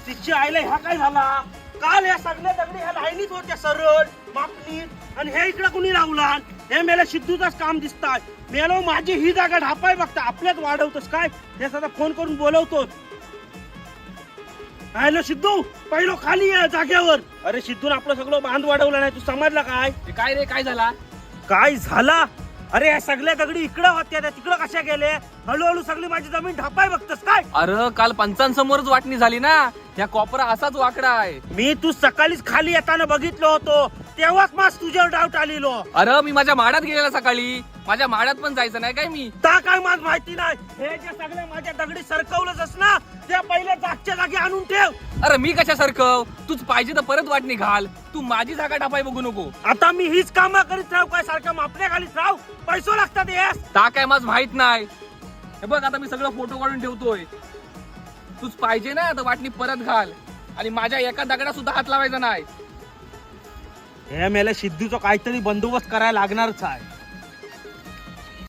तिची आईला ह्या काय झाला? काल या सगळ्या दगडी ह्या लाईनीत होत्या सरळ मापणीत, आणि हे इकडे कुणी लावला? हे मेला सिद्धूचाच काम दिसताय. मेलो माझी ही जागा ढापाय बघता आपल्यात वाढवतोस काय? हे सध्या फोन करून बोलवतोस. हॅलो सिद्धू, पहिलो खाली आहे जागेवर. अरे सिद्धून आपलं सगळं बांध वाढवलं नाही, तू समजला काय? काय रे, काय झाला? काय झाला? अरे या सगळ्या दगडी इकडे होत्या, त्या तिकडे कशा गेले? हळूहळू सगळी माझी जमीन ढापाय बघतस काय? अरे काल पंचांसमोरच वाटणी झाली ना, ह्या कोपरा असाच वाकडा आहे. मी तू सकाळीच खाली येताना बघितलो होतो, तेव्हाच माझ तुझ्यावर डाऊट आलेलो. अरे मी माझ्या माडात गेलेला सकाळी, माझ्या माडात पण जायचं नाही काय मी? ता काय माझ माहिती नाही. हे जे सगळे माझ्या दगडी सरकवलंच ना, त्या पहिले जागच्या जागी आणून ठेव. अरे मी कशा सरकव? तूच पाहिजे तर परत वाटणी घाल, तू माझी जागा टापाय बघू नको. आता मी हीच कामं करीत राहू काय? सारखं मापण्या खालीच राहू? पैसे लागतात यास. ता काय माझ माहित नाही. हे बघ आता मी सगळं फोटो काढून ठेवतोय. तूच पाहिजे ना तर वाटणी परत घाल, आणि माझ्या एका दगडा सुद्धा हात लावायचा नाही. हे मेला सिद्धूचा काहीतरी बंदोबस्त करायला लागणारच आहे.